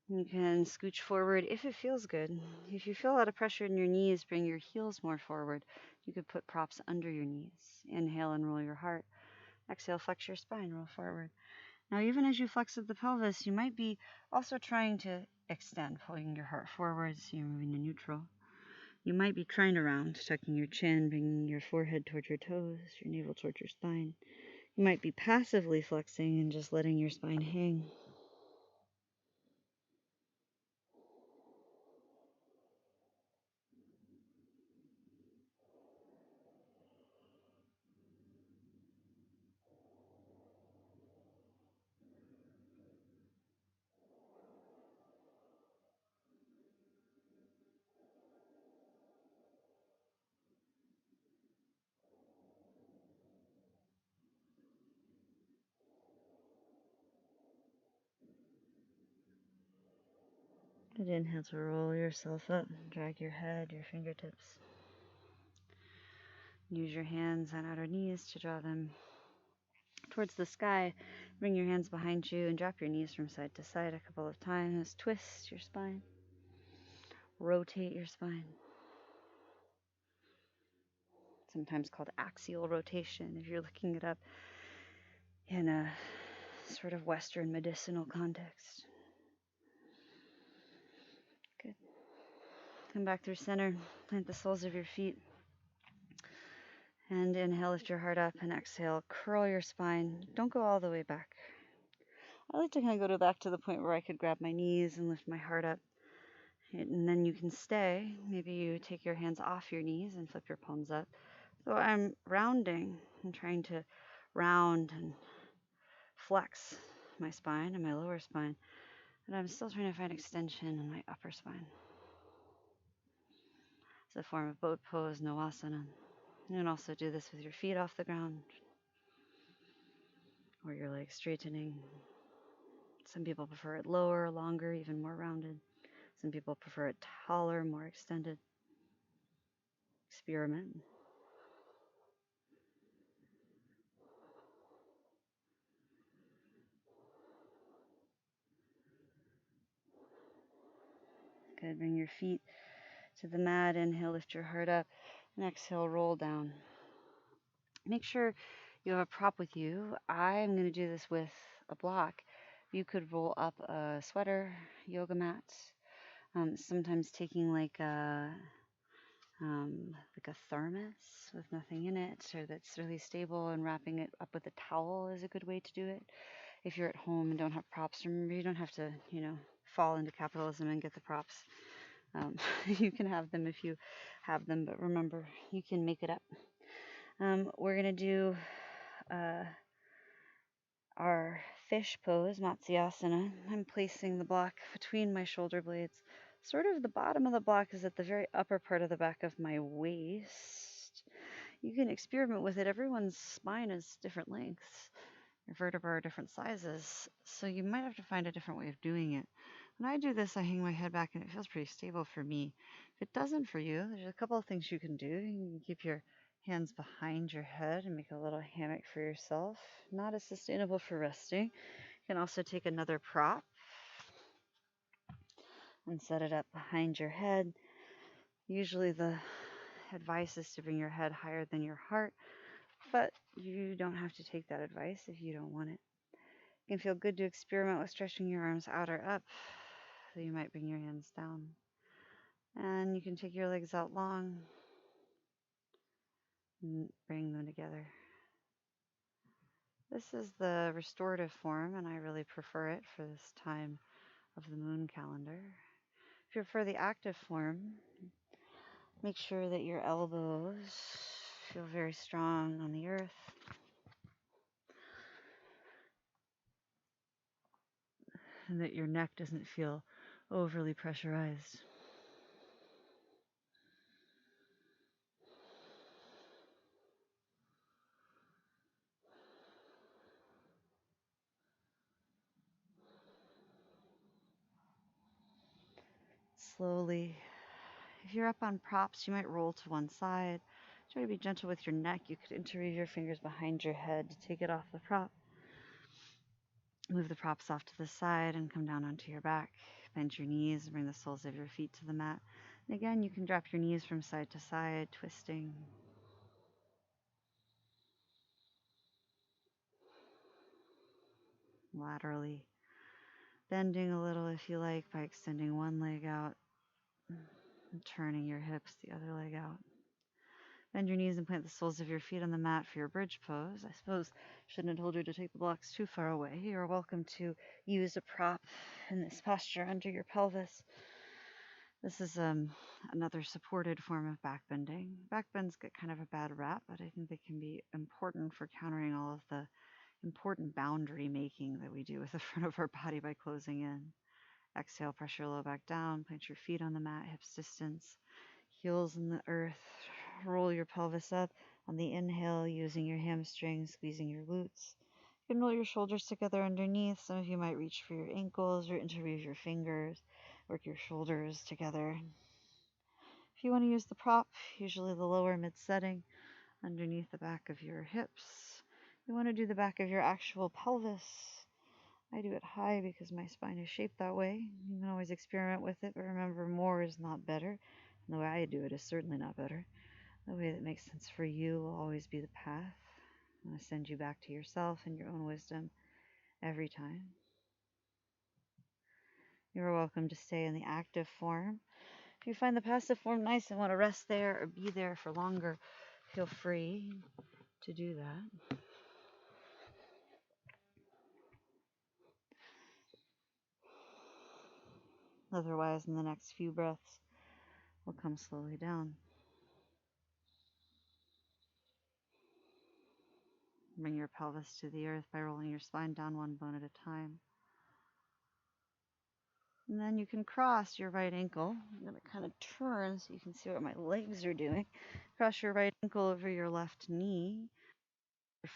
You can scooch forward if it feels good. If you feel a lot of pressure in your knees, bring your heels more forward. You could put props under your knees. Inhale and roll your heart. Exhale, flex your spine, roll forward. Now, even as you flex up the pelvis, you might be also trying to extend, pulling your heart forward so you're moving to neutral. You might be trying to round, tucking your chin, bringing your forehead towards your toes, your navel towards your spine. You might be passively flexing and just letting your spine hang. Good. Inhale to roll yourself up. Drag your head, your fingertips. Use your hands on outer knees to draw them towards the sky. Bring your hands behind you and drop your knees from side to side a couple of times. Twist your spine. Rotate your spine. Sometimes called axial rotation if you're looking it up in a sort of Western medicinal context. Good. Come back through center. Plant the soles of your feet. And inhale, lift your heart up, and exhale, curl your spine. Don't go all the way back. I like to kind of go back to the point where I could grab my knees and lift my heart up. And then you can stay. Maybe you take your hands off your knees and flip your palms up. So I'm rounding. I'm trying to round and flex my spine and my lower spine. And I'm still trying to find extension in my upper spine. It's a form of boat pose, no asana. You can also do this with your feet off the ground or your legs straightening. Some people prefer it lower, longer, even more rounded. Some people prefer it taller, more extended. Experiment. Good. Bring your feet to the mat. Inhale, lift your heart up. And exhale, roll down. Make sure you have a prop with you. I'm going to do this with a block. You could roll up a sweater, yoga mat. Sometimes taking like a thermos with nothing in it, or that's really stable, and wrapping it up with a towel is a good way to do it. If you're at home and don't have props, remember you don't have to, fall into capitalism and get the props. You can have them if you have them, but remember, you can make it up. We're going to do our fish pose, Matsyasana. I'm placing the block between my shoulder blades. Sort of the bottom of the block is at the very upper part of the back of my waist. You can experiment with it. Everyone's spine is different lengths. Your vertebrae are different sizes, so you might have to find a different way of doing it. When I do this, I hang my head back and it feels pretty stable for me. If it doesn't for you, there's a couple of things you can do. You can keep your hands behind your head and make a little hammock for yourself. Not as sustainable for resting. You can also take another prop and set it up behind your head. Usually the advice is to bring your head higher than your heart, but you don't have to take that advice if you don't want it. It can feel good to experiment with stretching your arms out or up, so you might bring your hands down. And you can take your legs out long and bring them together. This is the restorative form, and I really prefer it for this time of the moon calendar. If you prefer the active form, make sure that your elbows feel very strong on the earth. And that your neck doesn't feel overly pressurized. Slowly. If you're up on props, you might roll to one side. Try to be gentle with your neck. You could interweave your fingers behind your head to take it off the prop. Move the props off to the side and come down onto your back. Bend your knees and bring the soles of your feet to the mat. And again, you can drop your knees from side to side, twisting. Laterally. Bending a little if you like by extending one leg out and turning your hips the other leg out. Bend your knees and plant the soles of your feet on the mat for your bridge pose. I suppose I shouldn't have told you to take the blocks too far away. You're welcome to use a prop in this posture under your pelvis. This is another supported form of back bending. Back bends get kind of a bad rap, but I think they can be important for countering all of the important boundary making that we do with the front of our body by closing in. Exhale, press your low back down, plant your feet on the mat, hips distance, heels in the earth. Roll your pelvis up on the inhale, using your hamstrings, squeezing your glutes. You can roll your shoulders together underneath. Some of you might reach for your ankles or interweave your fingers. Work your shoulders together. If you want to use the prop, usually the lower mid setting underneath the back of your hips. You want to do the back of your actual pelvis. I do it high because my spine is shaped that way. You can always experiment with it, but remember, more is not better. And the way I do it is certainly not better. The way that makes sense for you will always be the path. I'm going to send you back to yourself and your own wisdom every time. You're welcome to stay in the active form. If you find the passive form nice and want to rest there or be there for longer, feel free to do that. Otherwise, in the next few breaths, we'll come slowly down. Bring your pelvis to the earth by rolling your spine down one bone at a time. And then you can cross your right ankle. I'm going to kind of turn so you can see what my legs are doing. Cross your right ankle over your left knee.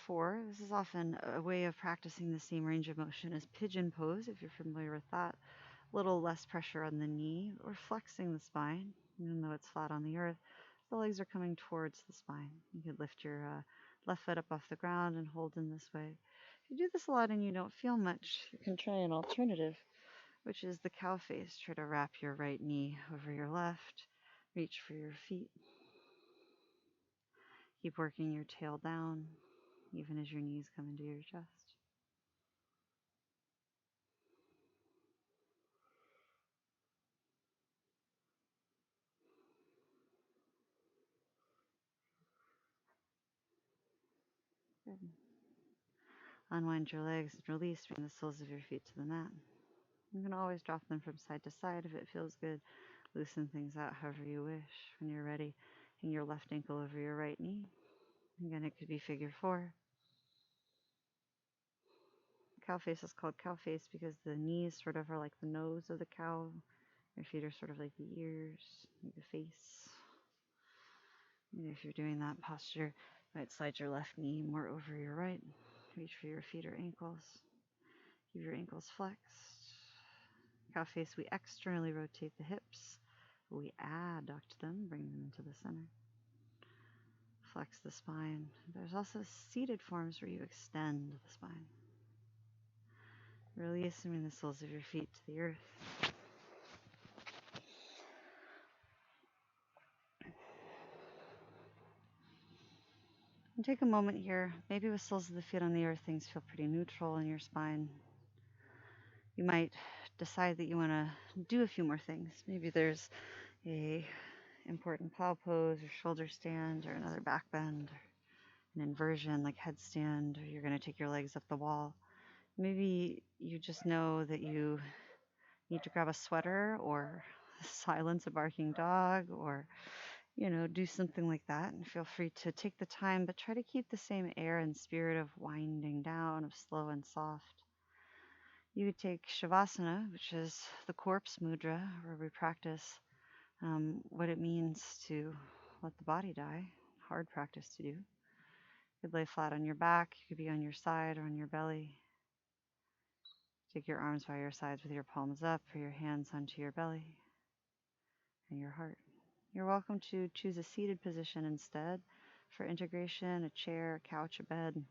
4. This is often a way of practicing the same range of motion as pigeon pose, if you're familiar with that. A little less pressure on the knee, or flexing the spine, even though it's flat on the earth. The legs are coming towards the spine. You could lift your left foot up off the ground and hold in this way. If you do this a lot and you don't feel much, you can try an alternative, which is the cow face. Try to wrap your right knee over your left. Reach for your feet. Keep working your tail down, even as your knees come into your chest. Good. Unwind your legs and release. Bring the soles of your feet to the mat. You can always drop them from side to side if it feels good. Loosen things out however you wish. When you're ready, hang your left ankle over your right knee. Again, it could be figure 4. Cow face is called cow face because the knees sort of are like the nose of the cow. Your feet are sort of like the ears, like the face. And if you're doing that posture, you might slide your left knee more over your right. Reach for your feet or ankles. Keep your ankles flexed. Cow face, we externally rotate the hips. We adduct them, bring them into the center. Flex the spine. There's also seated forms where you extend the spine. Release the soles of your feet to the earth. And take a moment here. Maybe with soles of the feet on the earth, things feel pretty neutral in your spine. You might decide that you want to do a few more things. Maybe there's a important plow pose or shoulder stand or another back bend or an inversion like headstand, or you're going to take your legs up the wall. Maybe you just know that you need to grab a sweater or silence a barking dog or, do something like that. And feel free to take the time, but try to keep the same air and spirit of winding down, of slow and soft. You could take Shavasana, which is the corpse mudra, where we practice what it means to let the body die. Hard practice to do. You could lay flat on your back. You could be on your side or on your belly. Take your arms by your sides with your palms up or your hands onto your belly and your heart. You're welcome to choose a seated position instead. For integration, a chair, a couch, a bed.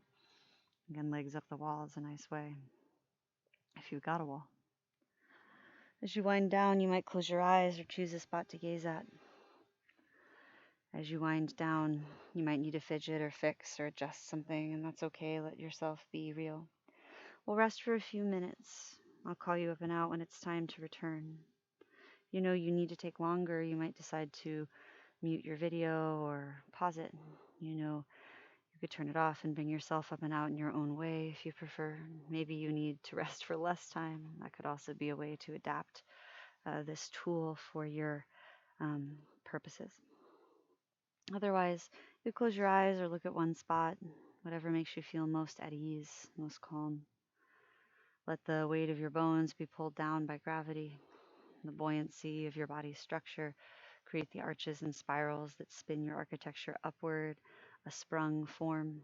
Again, legs up the wall is a nice way, if you've got a wall. As you wind down, you might close your eyes or choose a spot to gaze at. As you wind down, you might need to fidget or fix or adjust something, and that's okay. Let yourself be real. We'll rest for a few minutes. I'll call you up and out when it's time to return. You need to take longer. You might decide to mute your video or pause it. You could turn it off and bring yourself up and out in your own way if you prefer. Maybe you need to rest for less time. That could also be a way to adapt this tool for your purposes. Otherwise, you close your eyes or look at one spot, whatever makes you feel most at ease, most calm. Let the weight of your bones be pulled down by gravity. The buoyancy of your body's structure create the arches and spirals that spin your architecture upward, a sprung form.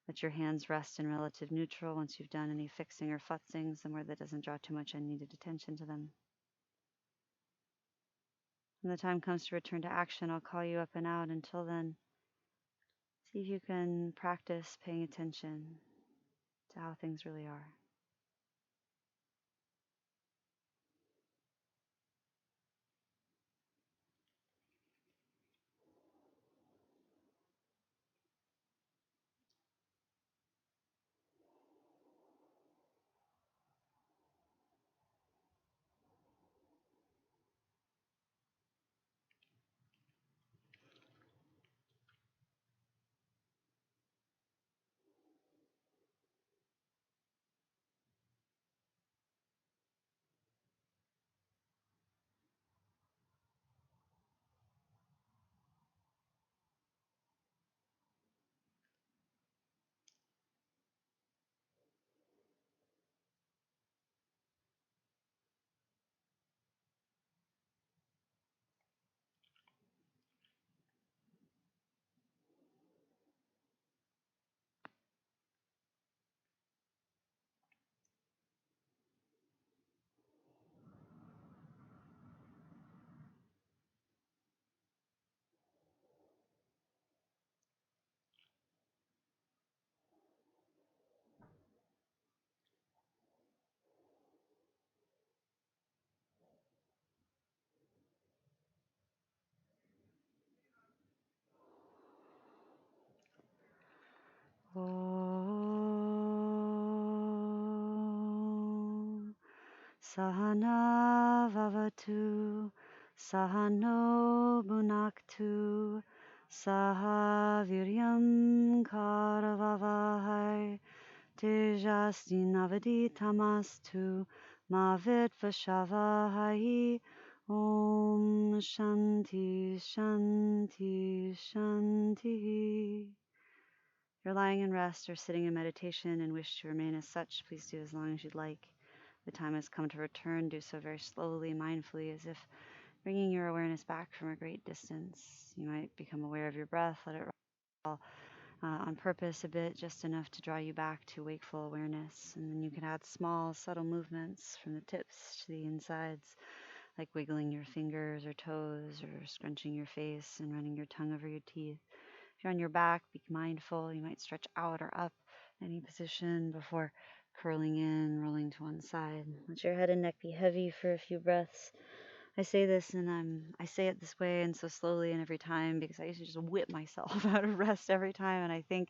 Let your hands rest in relative neutral once you've done any fixing or futzing somewhere that doesn't draw too much unneeded attention to them. When the time comes to return to action, I'll call you up and out. Until then, see if you can practice paying attention to how things really are. Om Sahana Vavatu Sahano Bunaktu Saha Viryam Karavavahai Tejasvi Navaditamastu Mavit Vashavahai Om Shanti Shanti Shanti. If you're lying in rest or sitting in meditation and wish to remain as such, please do as long as you'd like. The time has come to return. Do so very slowly, mindfully, as if bringing your awareness back from a great distance. You might become aware of your breath, let it roll on purpose a bit, just enough to draw you back to wakeful awareness. And then you can add small, subtle movements from the tips to the insides, like wiggling your fingers or toes, or scrunching your face and running your tongue over your teeth. If you're on your back, be mindful. You might stretch out or up in any position before curling in, rolling to one side. Let your head and neck be heavy for a few breaths. I say this and I say it this way and so slowly and every time because I used to just whip myself out of rest every time. And I think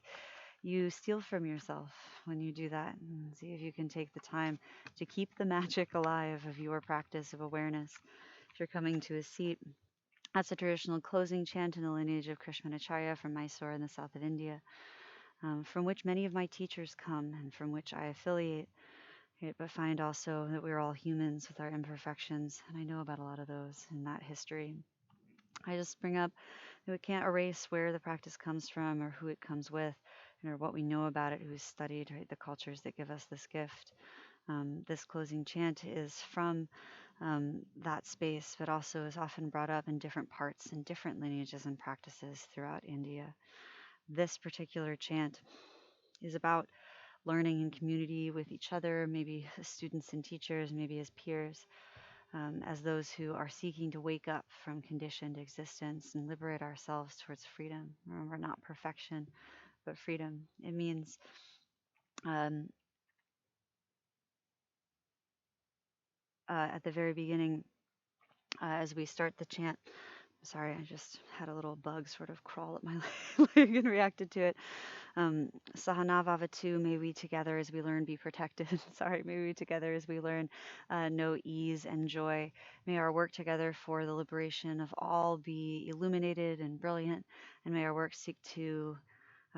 you steal from yourself when you do that. And see if you can take the time to keep the magic alive of your practice of awareness. If you're coming to a seat, that's a traditional closing chant in the lineage of Krishnamacharya from Mysore in the south of India, from which many of my teachers come and from which I affiliate. Right, but find also that we're all humans with our imperfections, and I know about a lot of those in that history. I just bring up that we can't erase where the practice comes from or who it comes with, or what we know about it, who's studied, right, the cultures that give us this gift. This closing chant is from that space, but also is often brought up in different parts and different lineages and practices throughout India. This particular chant is about learning in community with each other, maybe as students and teachers, maybe as peers, as those who are seeking to wake up from conditioned existence and liberate ourselves towards freedom. Remember, not perfection, but freedom. It means um, at the very beginning, as we start the chant, sorry, I just had a little bug sort of crawl up my leg and reacted to it. Sahanavavatu, may we together as we learn be protected. Sorry, may we together as we learn know ease and joy. May our work together for the liberation of all be illuminated and brilliant, and may our work seek to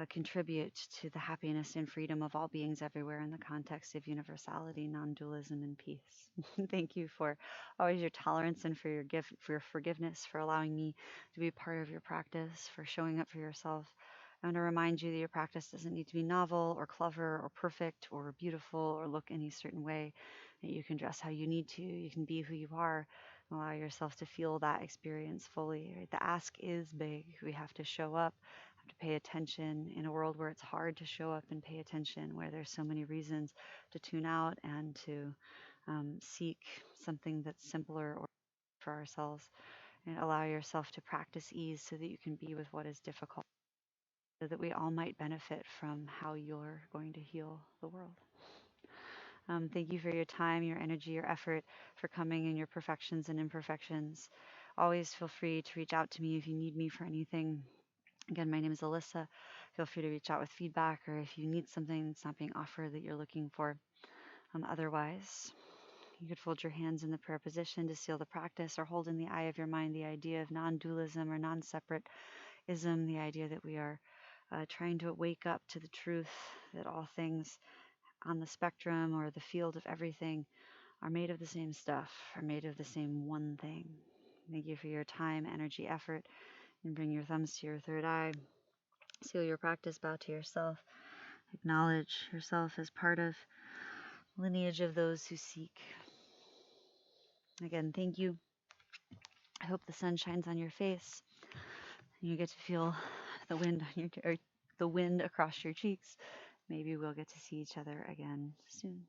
contribute to the happiness and freedom of all beings everywhere in the context of universality, non-dualism, and peace. Thank you for always your tolerance and for your forgiveness, for allowing me to be part of your practice, for showing up for yourself. I want to remind you that your practice doesn't need to be novel or clever or perfect or beautiful or look any certain way. That you can dress how you need to. You can be who you are. Allow yourself to feel that experience fully. Right? The ask is big. We have to show up, to pay attention in a world where it's hard to show up and pay attention, where there's so many reasons to tune out and to seek something that's simpler or for ourselves, and allow yourself to practice ease so that you can be with what is difficult, so that we all might benefit from how you're going to heal the world. Thank you for your time, your energy, your effort, for coming in your perfections and imperfections. Always feel free to reach out to me if you need me for anything. Again, my name is Alyssa. Feel free to reach out with feedback or if you need something that's not being offered that you're looking for. Otherwise, you could fold your hands in the prayer position to seal the practice, or hold in the eye of your mind the idea of non dualism or non separatism, the idea that we are trying to wake up to the truth that all things on the spectrum or the field of everything are made of the same stuff, are made of the same one thing. Thank you for your time, energy, effort, and bring your thumbs to your third eye. Seal your practice, bow to yourself. Acknowledge yourself as part of lineage of those who seek. Again, thank you. I hope the sun shines on your face and you get to feel the wind on your or the wind across your cheeks. Maybe we'll get to see each other again soon.